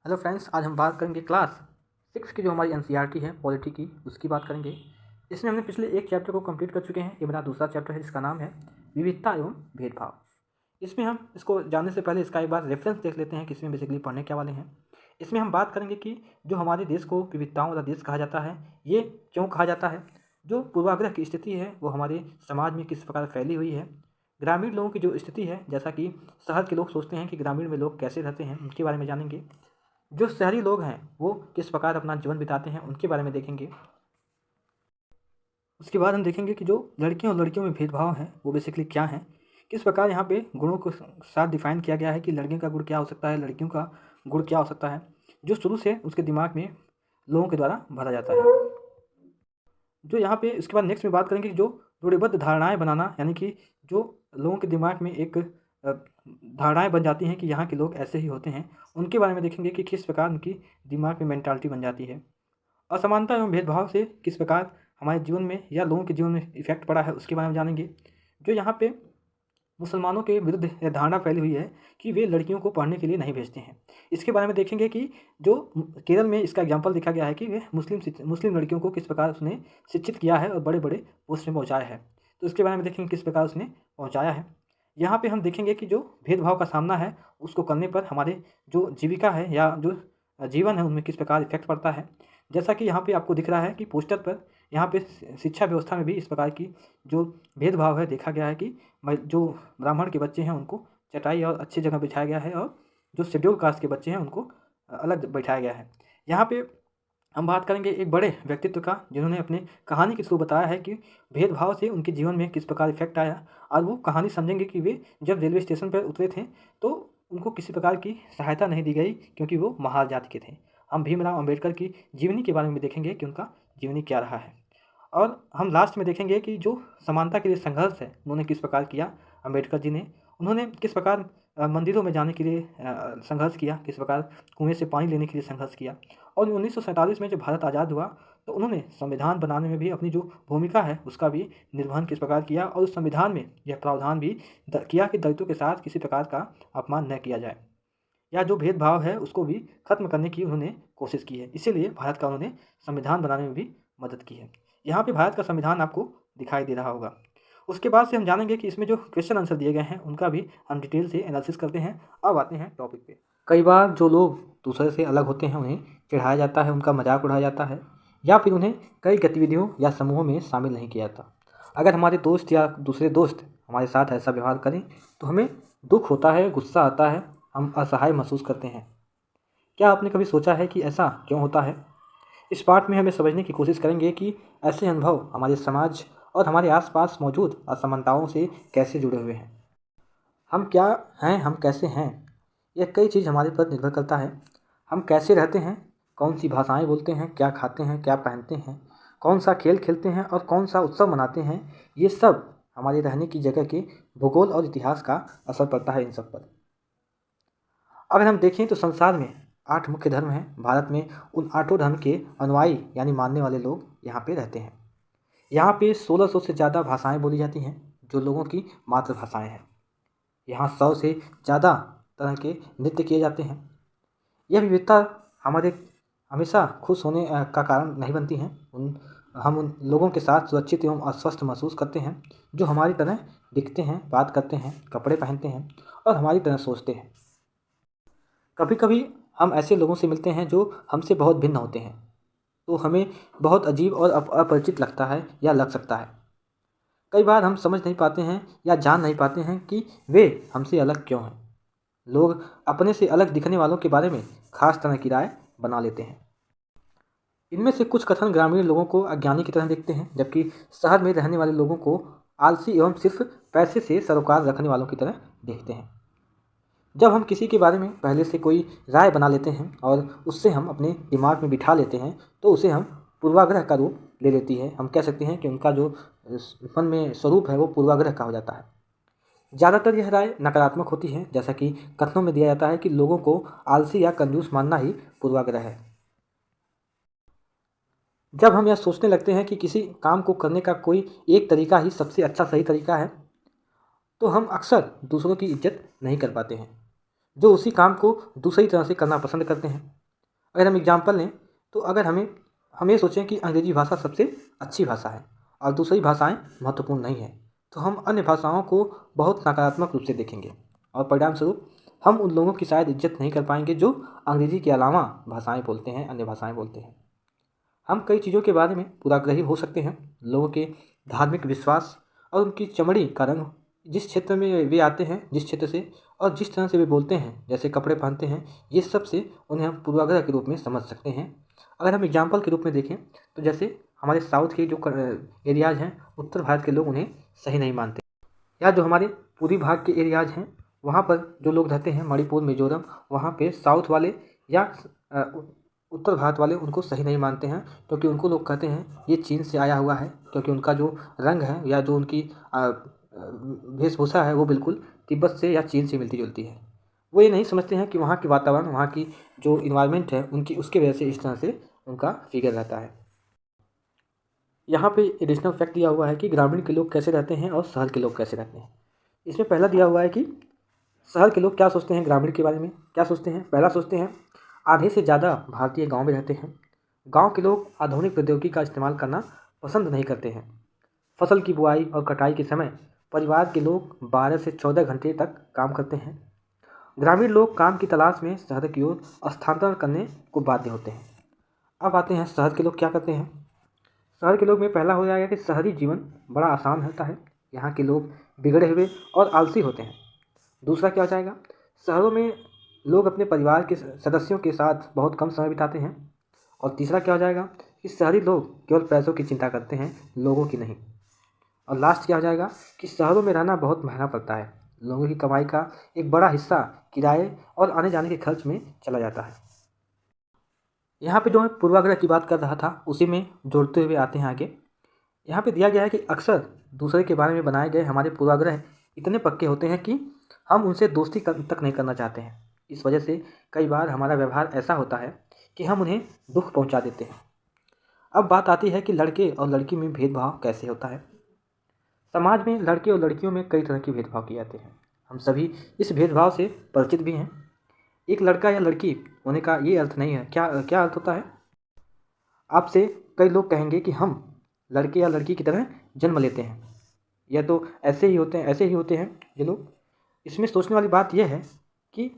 Hello friends, आज हम बात करेंगे क्लास 6 की जो हमारी एनसीईआरटी है पॉलिटी की, उसकी बात करेंगे। इसमें हमने पिछले एक चैप्टर को कंप्लीट कर चुके हैं। ये मेरा दूसरा चैप्टर है जिसका नाम है विविधता एवं भेदभाव। इसमें हम इसको जानने से पहले इसका एक बार रेफरेंस देख लेते हैं कि इसमें बेसिकली पढ़ने क्या वाले हैं। इसमें हम बात करेंगे कि जो हमारे देश को विविधताओं वाला देश कहा जाता है, ये क्यों कहा जाता है, जो पूर्वाग्रह की स्थिति है वो हमारे समाज में किस प्रकार फैली हुई है, ग्रामीण लोगों की जो स्थिति है, जैसा कि शहर के लोग सोचते हैं कि ग्रामीण में लोग कैसे रहते हैं, उनके बारे में जानेंगे। जो शहरी लोग हैं वो किस प्रकार अपना जीवन बिताते हैं, उनके बारे में देखेंगे। उसके बाद हम देखेंगे कि जो लड़कियों और लड़कियों में भेदभाव है वो बेसिकली क्या है, किस प्रकार यहाँ पे गुणों को साथ डिफाइन किया गया है कि लड़कियों का गुण क्या हो सकता है, लड़कियों का गुण क्या हो सकता है, जो शुरू से उसके दिमाग में लोगों के द्वारा भरा जाता है। जो यहाँ पे इसके बाद नेक्स्ट में बात करेंगे कि जो रूढ़िबद्ध धारणाएं बनाना, यानी कि जो लोगों के दिमाग में एक धारणाएं बन जाती हैं कि यहाँ के लोग ऐसे ही होते हैं, उनके बारे में देखेंगे कि किस प्रकार उनकी दिमाग में मेंटालिटी बन जाती है। असमानता एवं भेदभाव से किस प्रकार हमारे जीवन में या लोगों के जीवन में इफेक्ट पड़ा है, उसके बारे में जानेंगे। जो यहाँ पे मुसलमानों के विरुद्ध यह धारणा फैली हुई है कि वे लड़कियों को पढ़ने के लिए नहीं भेजते हैं, इसके बारे में देखेंगे कि जो केरल में इसका एग्जाम्पल देखा गया है कि वे मुस्लिम लड़कियों को किस प्रकार उसने शिक्षित किया है और बड़े बड़े पोस्ट में पहुँचाया है। तो इसके बारे में देखेंगे किस प्रकार उसने पहुँचाया है। यहाँ पे हम देखेंगे कि जो भेदभाव का सामना है उसको करने पर हमारे जो जीविका है या जो जीवन है उनमें किस प्रकार इफेक्ट पड़ता है। जैसा कि यहाँ पे आपको दिख रहा है कि पोस्टर पर यहाँ पे शिक्षा व्यवस्था में भी इस प्रकार की जो भेदभाव है देखा गया है कि जो ब्राह्मण के बच्चे हैं उनको चटाई और अच्छी जगह बिठाया गया है और जो शेड्यूल कास्ट के बच्चे हैं उनको अलग बैठाया गया है। यहाँ पे हम बात करेंगे एक बड़े व्यक्तित्व का जिन्होंने अपने कहानी के थ्रू बताया है कि भेदभाव से उनके जीवन में किस प्रकार इफेक्ट आया। और वो कहानी समझेंगे कि वे जब रेलवे स्टेशन पर उतरे थे तो उनको किसी प्रकार की सहायता नहीं दी गई क्योंकि वो महार जाति के थे। हम भीमराव अम्बेडकर की जीवनी के बारे में देखेंगे कि उनका जीवनी क्या रहा है। और हम लास्ट में देखेंगे कि जो समानता के लिए संघर्ष है उन्होंने किस प्रकार किया अम्बेडकर जी ने। उन्होंने किस प्रकार मंदिरों में जाने के लिए संघर्ष किया, किस प्रकार कुएं से पानी लेने के लिए संघर्ष किया। और 1947 में जब भारत आज़ाद हुआ तो उन्होंने संविधान बनाने में भी अपनी जो भूमिका है उसका भी निर्वहन किस प्रकार किया और उस संविधान में यह प्रावधान भी किया कि दलितों के साथ किसी प्रकार का अपमान न किया जाए या जो भेदभाव है उसको भी खत्म करने की उन्होंने कोशिश की है। इसीलिए भारत का उन्होंने संविधान बनाने में भी मदद की है। यहाँ पे भारत का संविधान आपको दिखाई दे रहा होगा। उसके बाद से हम जानेंगे कि इसमें जो क्वेश्चन आंसर दिए गए हैं उनका भी हम डिटेल से एनालिसिस करते हैं। अब आते हैं टॉपिक पे। कई बार जो लोग दूसरे से अलग होते हैं उन्हें चिढ़ाया जाता है, उनका मजाक उड़ाया जाता है या फिर उन्हें कई गतिविधियों या समूहों में शामिल नहीं किया जाता। अगर हमारे दोस्त या दूसरे दोस्त हमारे साथ ऐसा व्यवहार करें तो हमें दुख होता है, गुस्सा आता है, हम असहाय महसूस करते हैं। क्या आपने कभी सोचा है कि ऐसा क्यों होता है? इस पाठ में हमें समझने की कोशिश करेंगे कि ऐसे अनुभव हमारे समाज और हमारे आसपास मौजूद असमानताओं से कैसे जुड़े हुए हैं। हम क्या हैं, हम कैसे हैं, यह कई चीज़ हमारे पर निर्भर करता है। हम कैसे रहते हैं, कौन सी भाषाएं बोलते हैं, क्या खाते हैं, क्या पहनते हैं, कौन सा खेल खेलते हैं और कौन सा उत्सव मनाते हैं, ये सब हमारे रहने की जगह के भूगोल और इतिहास का असर पड़ता है इन सब पर। अगर हम देखें तो संसार में 8 मुख्य धर्म हैं। भारत में उन 8 धर्म के अनुयायी यानी मानने वाले लोग यहाँ पे रहते हैं। यहाँ पे 1600 से ज़्यादा भाषाएं बोली जाती हैं जो लोगों की मातृभाषाएं हैं। यहाँ 100 से ज़्यादा तरह के नृत्य किए जाते हैं। यह विविधता हमारे हमेशा खुश होने का कारण नहीं बनती हैं। हम उन लोगों के साथ सुरक्षित एवं अस्वस्थ महसूस करते हैं जो हमारी तरह दिखते हैं, बात करते हैं, कपड़े पहनते हैं और हमारी तरह सोचते हैं। कभी कभी हम ऐसे लोगों से मिलते हैं जो हमसे बहुत भिन्न होते हैं तो हमें बहुत अजीब और अपरिचित लगता है या लग सकता है। कई बार हम समझ नहीं पाते हैं या जान नहीं पाते हैं कि वे हमसे अलग क्यों हैं। लोग अपने से अलग दिखने वालों के बारे में खास तरह की राय बना लेते हैं। इनमें से कुछ कथन ग्रामीण लोगों को अज्ञानी की तरह देखते हैं जबकि शहर में रहने वाले लोगों को आलसी एवं सिर्फ पैसे से सरोकार रखने वालों की तरह देखते हैं। जब हम किसी के बारे में पहले से कोई राय बना लेते हैं और उससे हम अपने दिमाग में बिठा लेते हैं तो उसे हम पूर्वाग्रह का रूप ले लेती है। हम कह सकते हैं कि उनका जो मन में स्वरूप है वो पूर्वाग्रह का हो जाता है। ज़्यादातर यह राय नकारात्मक होती है, जैसा कि कथनों में दिया जाता है कि लोगों को आलसी या कंजूस मानना ही पूर्वाग्रह है। जब हम यह सोचने लगते हैं कि किसी काम को करने का कोई एक तरीका ही सबसे अच्छा सही तरीका है तो हम अक्सर दूसरों की इज्जत नहीं कर पाते हैं। जो उसी काम को दूसरी तरह से करना पसंद करते हैं। अगर हम एग्जाम्पल लें तो अगर हम ये सोचें कि अंग्रेजी भाषा सबसे अच्छी भाषा है और दूसरी भाषाएं महत्वपूर्ण नहीं है, तो हम अन्य भाषाओं को बहुत नकारात्मक रूप से देखेंगे और परिणामस्वरूप हम उन लोगों की शायद इज्जत नहीं कर पाएंगे जो अंग्रेजी के अलावा भाषाएं बोलते हैं, अन्य भाषाएं बोलते हैं। हम कई चीज़ों के बारे में पूर्वाग्रही हो सकते हैं। लोगों के धार्मिक विश्वास और उनकी चमड़ी का रंग, जिस क्षेत्र में वे आते हैं, जिस क्षेत्र से और जिस तरह से वे बोलते हैं, जैसे कपड़े पहनते हैं, ये सब से उन्हें हम पूर्वाग्रह के रूप में समझ सकते हैं। अगर हम एग्जाम्पल के रूप में देखें तो जैसे हमारे साउथ के जो एरियाज़ हैं, उत्तर भारत के लोग उन्हें सही नहीं मानते, या जो हमारे पूर्वी भाग के एरियाज़ हैं वहाँ पर जो लोग रहते हैं, मणिपुर, मिजोरम, वहाँ पे साउथ वाले या उत्तर भारत वाले उनको सही नहीं मानते हैं, क्योंकि उनको लोग कहते हैं ये चीन से आया हुआ है, क्योंकि उनका जो रंग है या जो उनकी वेशभूषा है वो बिल्कुल तिब्बत से या चीन से मिलती जुलती है। वो ये नहीं समझते हैं कि वहाँ के वातावरण, वहाँ की जो इन्वायरमेंट है उनकी, उसके वजह से इस तरह से उनका फिगर रहता है। यहाँ पे एडिशनल फैक्ट दिया हुआ है कि ग्रामीण के लोग कैसे रहते हैं और शहर के लोग कैसे रहते हैं। इसमें पहला दिया हुआ है कि शहर के लोग क्या सोचते हैं ग्रामीण के बारे में, क्या सोचते हैं। पहला सोचते हैं आधे से ज़्यादा भारतीय गांव में रहते हैं। गांव के लोग आधुनिक प्रौद्योगिकी का इस्तेमाल करना पसंद नहीं करते हैं। फसल की बुआई और कटाई के समय परिवार के लोग 12 से 14 घंटे तक काम करते हैं। ग्रामीण लोग काम की तलाश में शहर की ओर स्थानांतरण करने को बाध्य होते हैं। अब आते हैं शहर के लोग क्या करते हैं। शहर के लोग में पहला हो जाएगा कि शहरी जीवन बड़ा आसान रहता है। यहाँ के लोग बिगड़े हुए और आलसी होते हैं। दूसरा क्या हो जाएगा, शहरों में लोग अपने परिवार के सदस्यों के साथ बहुत कम समय बिताते हैं। और तीसरा क्या हो जाएगा कि शहरी लोग केवल पैसों की चिंता करते हैं, लोगों की नहीं। और लास्ट क्या हो जाएगा कि शहरों में रहना बहुत महंगा पड़ता है। लोगों की कमाई का एक बड़ा हिस्सा किराए और आने जाने के खर्च में चला जाता है। यहाँ पे जो मैं पूर्वाग्रह की बात कर रहा था उसी में जोड़ते हुए आते हैं आगे। यहाँ पे दिया गया है कि अक्सर दूसरे के बारे में बनाए गए हमारे पूर्वाग्रह इतने पक्के होते हैं कि हम उनसे दोस्ती तक नहीं करना चाहते हैं। इस वजह से कई बार हमारा व्यवहार ऐसा होता है कि हम उन्हें दुख पहुंचा देते हैं। अब बात आती है कि लड़के और लड़की में भेदभाव कैसे होता है। समाज में लड़के और लड़कियों में कई तरह के भेदभाव किए जाते हैं। हम सभी इस भेदभाव से परिचित भी हैं। एक लड़का या लड़की होने का ये अर्थ नहीं है। क्या क्या अर्थ होता है? आपसे कई लोग कहेंगे कि हम लड़के या लड़की की तरह जन्म लेते हैं, या तो ऐसे ही होते हैं ये लोग। इसमें सोचने वाली बात यह है कि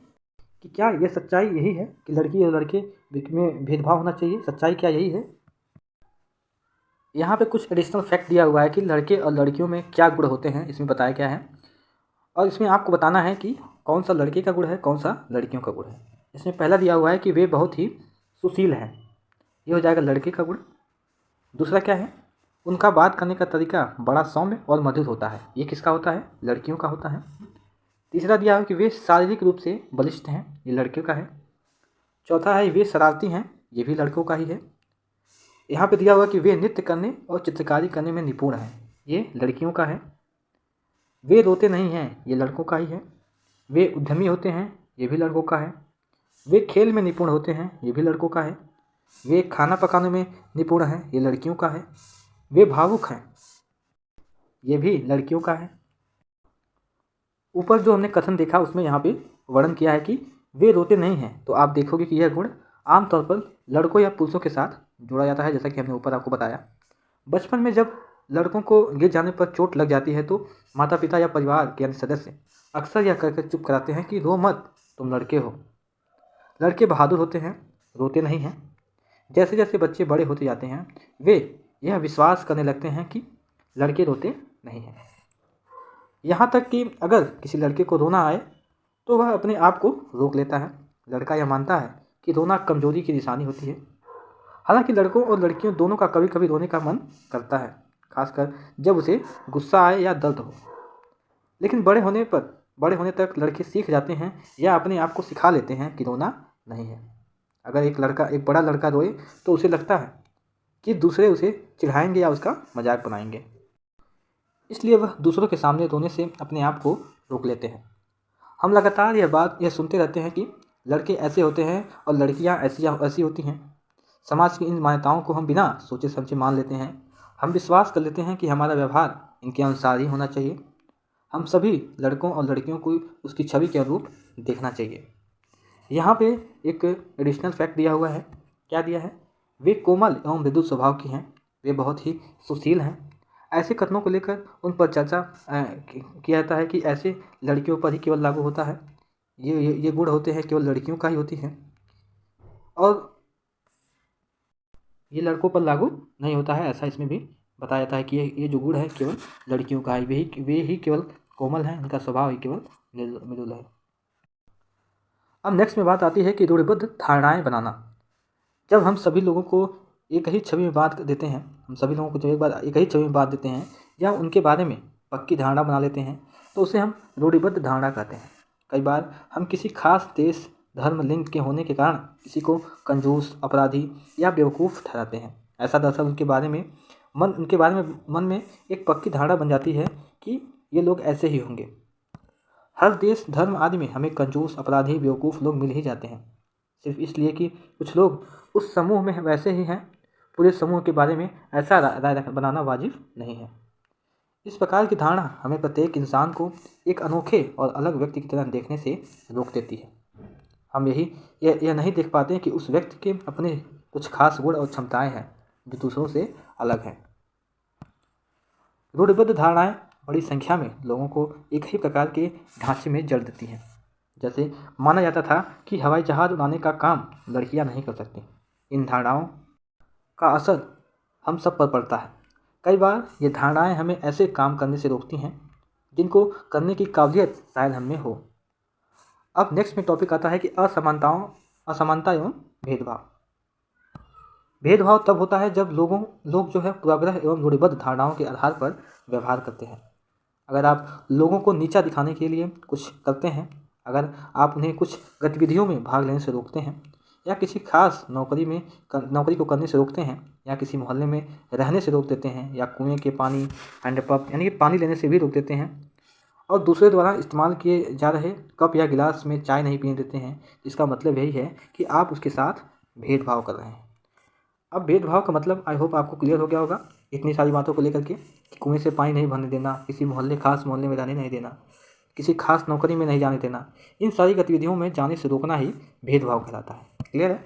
क्या यह सच्चाई यही है कि लड़की और लड़के में भेदभाव होना चाहिए? सच्चाई क्या यही है? यहाँ पे कुछ एडिशनल फैक्ट दिया हुआ है कि लड़के और लड़कियों में क्या गुण होते हैं, इसमें बताया गया है। और इसमें आपको बताना है कि कौन सा लड़के का गुण है, कौन सा लड़कियों का गुण है। इसमें पहला दिया हुआ है कि वे बहुत ही सुशील हैं, ये हो जाएगा लड़के का गुण। दूसरा क्या है, उनका बात करने का तरीका बड़ा सौम्य और मधुर होता है, ये किसका होता है? लड़कियों का होता है। तीसरा दिया है कि वे शारीरिक रूप से बलिष्ठ हैं, ये लड़कियों का है। चौथा है वे शरारती हैं, ये भी लड़कों का ही है। यहाँ पे दिया हुआ कि वे नृत्य करने और चित्रकारी करने में निपुण हैं, ये लड़कियों का है। वे रोते नहीं हैं, ये लड़कों का ही है। वे उद्यमी होते हैं, ये भी लड़कों का है। वे खेल में निपुण होते हैं, ये भी लड़कों का है। वे खाना पकाने में निपुण हैं, ये लड़कियों का है। वे भावुक हैं, ये भी लड़कियों का है। ऊपर जो हमने कथन देखा उसमें यहाँ पे वर्णन किया है कि वे रोते नहीं हैं, तो आप देखोगे कि यह गुण आमतौर पर लड़कों या पुरुषों के साथ जोड़ा जाता है, जैसा कि हमने ऊपर आपको बताया। बचपन में जब लड़कों को गिर जाने पर चोट लग जाती है तो माता पिता या परिवार के अन्य सदस्य अक्सर यह कहकर चुप कराते हैं कि रो मत, तुम लड़के हो। लड़के बहादुर होते हैं, रोते नहीं हैं। जैसे जैसे बच्चे बड़े होते जाते हैं वे यह विश्वास करने लगते हैं कि लड़के रोते नहीं हैं। यहाँ तक कि अगर किसी लड़के को रोना आए तो वह अपने आप को रोक लेता है। लड़का यह मानता है कि रोना कमजोरी की निशानी होती है। हालांकि लड़कों और लड़कियों दोनों का कभी कभी रोने का मन करता है, खासकर जब उसे गुस्सा आए या दर्द हो। लेकिन बड़े होने तक लड़के सीख जाते हैं या अपने आप को सिखा लेते हैं कि रोना नहीं है। अगर एक बड़ा लड़का रोए तो उसे लगता है कि दूसरे उसे चिढ़ाएंगे या उसका मजाक बनाएंगे, इसलिए वह दूसरों के सामने रोने से अपने आप को रोक लेते हैं। हम लगातार यह सुनते रहते हैं कि लड़के ऐसे होते हैं और लड़कियां ऐसी होती हैं। समाज की इन मान्यताओं को हम बिना सोचे समझे मान लेते हैं। हम विश्वास कर लेते हैं कि हमारा व्यवहार इनके अनुसार ही होना चाहिए। हम सभी लड़कों और लड़कियों को उसकी छवि के अनुरूप देखना चाहिए। यहाँ पे एक एडिशनल फैक्ट दिया हुआ है। क्या दिया है? वे कोमल एवं मृदु स्वभाव की हैं, वे बहुत ही सुशील हैं। ऐसे कथनों को लेकर उन पर चर्चा किया जाता है कि ऐसे लड़कियों पर ही केवल लागू होता है, ये गुण होते हैं केवल लड़कियों का ही होती हैं, और ये लड़कों पर लागू नहीं होता है, ऐसा इसमें भी बताया जाता है कि ये जो गुण है केवल लड़कियों का है, वे ही केवल कोमल हैं, इनका स्वभाव ही केवल मृदुल है। अब नेक्स्ट में बात आती है कि रूढ़िबद्ध धारणाएं बनाना। जब हम सभी लोगों को एक ही छवि में बात देते हैं, हम सभी लोगों को जब एक ही छवि में बात देते हैं या उनके बारे में पक्की धारणा बना लेते हैं, तो उसे हम रूढ़िबद्ध धारणा कहते हैं। कई बार हम किसी खास देश, धर्म, लिंग के होने के कारण किसी को कंजूस, अपराधी या बेवकूफ़ ठहराते हैं। ऐसा दरअसल उनके बारे में मन में एक पक्की धारणा बन जाती है कि ये लोग ऐसे ही होंगे। हर देश, धर्म आदि में हमें कंजूस, अपराधी, बेवकूफ़ लोग मिल ही जाते हैं, सिर्फ इसलिए कि कुछ लोग उस समूह में वैसे ही हैं। पूरे समूह के बारे में ऐसा राय बनाना वाजिब नहीं है। इस प्रकार की धारणा हमें प्रत्येक इंसान को एक अनोखे और अलग व्यक्ति की तरह देखने से रोक देती है। हम यह नहीं देख पाते कि उस व्यक्ति के अपने कुछ खास गुण और क्षमताएं हैं जो दूसरों से अलग हैं। रूढ़िबद्ध धारणाएं बड़ी संख्या में लोगों को एक ही प्रकार के ढांचे में जड़ देती हैं। जैसे माना जाता था कि हवाई जहाज़ उड़ाने का काम लड़कियां नहीं कर सकती। इन धारणाओं का असर हम सब पर पड़ता है। कई बार ये धारणाएं हमें ऐसे काम करने से रोकती हैं जिनको करने की काबिलियत शायद हम में हो। अब नेक्स्ट में टॉपिक आता है कि असमानता एवं भेदभाव। भेदभाव तब होता है जब लोग जो है पूर्वाग्रह एवं रूढ़िबद्ध धारणाओं के आधार पर व्यवहार करते हैं। अगर आप लोगों को नीचा दिखाने के लिए कुछ करते हैं, अगर आप उन्हें कुछ गतिविधियों में भाग लेने से रोकते हैं, या किसी खास नौकरी को करने से रोकते हैं, या किसी मोहल्ले में रहने से रोक देते हैं, या कुएं के पानी, हैंडपंप यानी कि पानी लेने से भी रोक देते हैं, और दूसरे द्वारा इस्तेमाल किए जा रहे कप या गिलास में चाय नहीं पीने देते हैं, इसका मतलब यही है कि आप उसके साथ भेदभाव कर रहे हैं। अब भेदभाव का मतलब आई होप आपको क्लियर हो गया होगा इतनी सारी बातों को लेकर के, कि कुएं से पानी नहीं भरने देना, किसी खास मोहल्ले में रहने नहीं देना, किसी खास नौकरी में नहीं जाने देना, इन सारी गतिविधियों में जाने से रोकना ही भेदभाव कहलाता है। क्लियर है?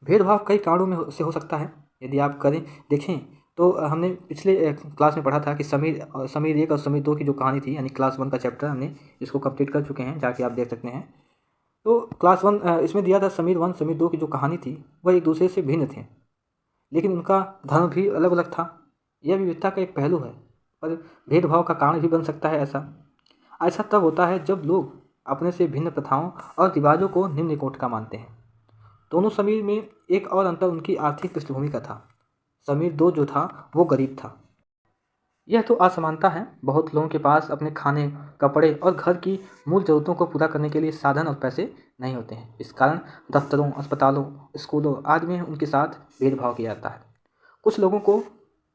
भेदभाव कई कारणों में से हो सकता है। यदि आप देखें तो हमने पिछले क्लास में पढ़ा था कि समीर 1 और समीर 2 की जो कहानी थी, यानी क्लास 1 का चैप्टर हमने इसको कंप्लीट कर चुके हैं, जाके आप देख सकते हैं। तो क्लास 1 इसमें दिया था समीर 1 समीर 2 की जो कहानी थी वह एक दूसरे से भिन्न थे, लेकिन उनका धर्म भी अलग अलग था। यह विविधता का एक पहलू है, पर भेदभाव का कारण भी बन सकता है। ऐसा तब होता है जब लोग अपने से भिन्न प्रथाओं और रिवाजों को निम्न कोटि का मानते हैं। दोनों समीर में एक और अंतर उनकी आर्थिक पृष्ठभूमि का था। समीर 2 जो था वो गरीब था। यह तो असमानता है। बहुत लोगों के पास अपने खाने, कपड़े और घर की मूल ज़रूरतों को पूरा करने के लिए साधन और पैसे नहीं होते हैं। इस कारण दफ्तरों, अस्पतालों, स्कूलों आदि में उनके साथ भेदभाव किया जाता है। कुछ लोगों को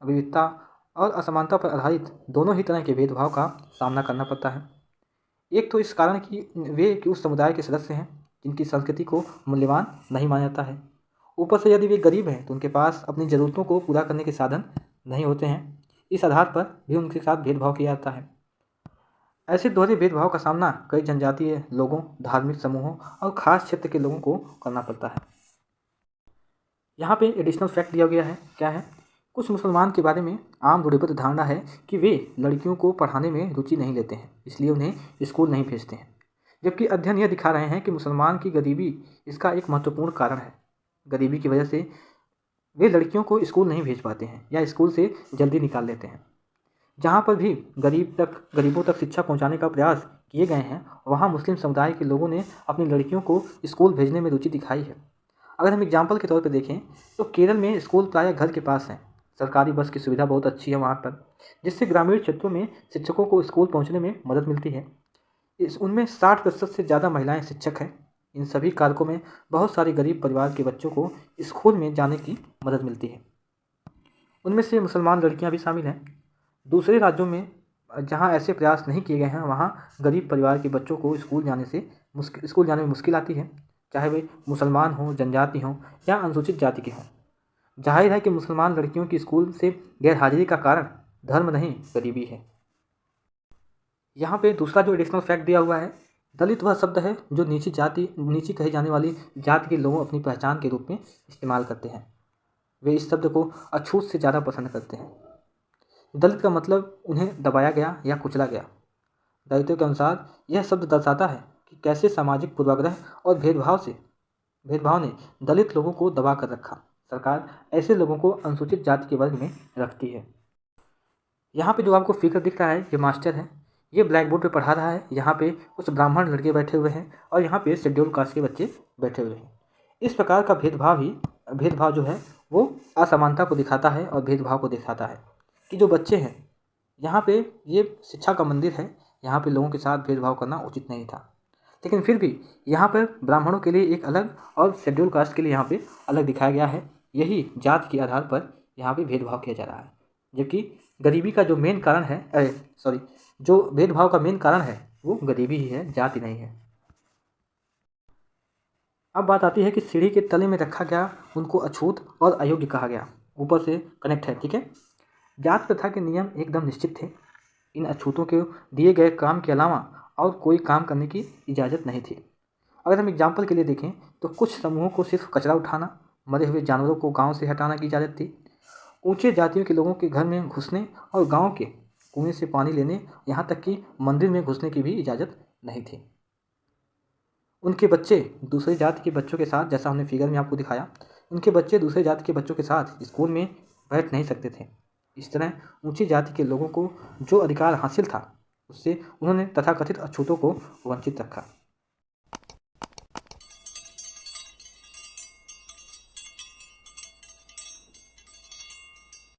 विविधता और असमानता पर आधारित दोनों ही तरह के भेदभाव का सामना करना पड़ता है। एक तो इस कारण कि उस समुदाय के सदस्य हैं जिनकी संस्कृति को मूल्यवान नहीं माना जाता है। ऊपर से यदि वे गरीब हैं तो उनके पास अपनी ज़रूरतों को पूरा करने के साधन नहीं होते हैं। इस आधार पर भी उनके साथ भेदभाव किया जाता है। ऐसे दोहरे भेदभाव का सामना कई जनजातीय लोगों, धार्मिक समूहों और ख़ास क्षेत्र के लोगों को करना पड़ता है। यहाँ पे एडिशनल फैक्ट दिया गया है। क्या है? कुछ मुसलमान के बारे में आम रूढ़िबद्ध धारणा है कि वे लड़कियों को पढ़ाने में रुचि नहीं लेते हैं, इसलिए उन्हें स्कूल नहीं भेजते हैं। जबकि अध्ययन यह दिखा रहे हैं कि मुसलमान की गरीबी इसका एक महत्वपूर्ण कारण है। गरीबी की वजह से वे लड़कियों को स्कूल नहीं भेज पाते हैं या स्कूल से जल्दी निकाल लेते हैं। जहाँ पर भी गरीबों तक शिक्षा पहुँचाने का प्रयास किए गए हैं, वहाँ मुस्लिम समुदाय के लोगों ने अपनी लड़कियों को स्कूल भेजने में रुचि दिखाई है। अगर हम एग्जाम्पल के तौर पर देखें तो केरल में स्कूल प्रायः घर के पास हैं। सरकारी बस की सुविधा बहुत अच्छी है वहाँ पर, जिससे ग्रामीण क्षेत्रों में शिक्षकों को स्कूल पहुँचने में मदद मिलती है। उनमें 60% से ज़्यादा महिलाएं शिक्षक हैं। इन सभी कारकों में बहुत सारे गरीब परिवार के बच्चों को स्कूल में जाने की मदद मिलती है। उनमें से मुसलमान लड़कियां भी शामिल हैं। दूसरे राज्यों में जहां ऐसे प्रयास नहीं किए गए हैं, वहां गरीब परिवार के बच्चों को स्कूल जाने में मुश्किल आती है, चाहे वे मुसलमान हों, जनजाति हों या अनुसूचित जाति के हों। जाहिर है कि मुसलमान लड़कियों की स्कूल से गैरहाजिरी का कारण धर्म नहीं, गरीबी है। यहाँ पे दूसरा जो एडिशनल फैक्ट दिया हुआ है, दलित वह शब्द है जो नीची कही जाने वाली जाति के लोगों अपनी पहचान के रूप में इस्तेमाल करते हैं। वे इस शब्द को अछूत से ज़्यादा पसंद करते हैं। दलित का मतलब उन्हें दबाया गया या कुचला गया। दलितों के अनुसार यह शब्द दर्शाता है कि कैसे सामाजिक पूर्वाग्रह और भेदभाव ने दलित लोगों को दबा कर रखा। सरकार ऐसे लोगों को अनुसूचित जाति के वर्ग में रखती है। यहाँ पे जो आपको फिगर दिख रहा है, ये मास्टर है, ये ब्लैक बोर्ड पे पढ़ा रहा है। यहाँ पे कुछ ब्राह्मण लड़के बैठे हुए हैं और यहाँ पे शेड्यूल कास्ट के बच्चे बैठे हुए हैं। इस प्रकार का भेदभाव जो है वो असमानता को दिखाता है और भेदभाव को दिखाता है कि जो बच्चे हैं, यहाँ पे ये शिक्षा का मंदिर है, यहाँ पे लोगों के साथ भेदभाव करना उचित नहीं था, लेकिन फिर भी यहाँ पर ब्राह्मणों के लिए एक अलग और शेड्यूल कास्ट के लिए यहाँ पे अलग दिखाया गया है। यही जात के आधार पर यहाँ पे भेदभाव किया जा रहा है, जबकि गरीबी का जो मेन कारण है जो भेदभाव का मेन कारण है वो गरीबी ही है, जाति नहीं है। अब बात आती है कि सीढ़ी के तले में रखा गया उनको अछूत और अयोग्य कहा गया, ऊपर से कनेक्ट है, ठीक है। जात प्रथा के नियम एकदम निश्चित थे। इन अछूतों के दिए गए काम के अलावा और कोई काम करने की इजाज़त नहीं थी। अगर हम एग्जाम्पल के लिए देखें तो कुछ समूहों को सिर्फ कचरा उठाना, मरे हुए जानवरों को गांव से हटाना की इजाज़त थी। ऊंचे जातियों के लोगों के घर में घुसने और गांव के कुएं से पानी लेने, यहाँ तक कि मंदिर में घुसने की भी इजाज़त नहीं थी। उनके बच्चे दूसरी जाति के बच्चों के साथ, जैसा हमने फिगर में आपको दिखाया, उनके बच्चे दूसरे जाति के बच्चों के साथ स्कूल में बैठ नहीं सकते थे। इस तरह ऊंची जाति के लोगों को जो अधिकार हासिल था उससे उन्होंने तथाकथित अछूतों को वंचित रखा।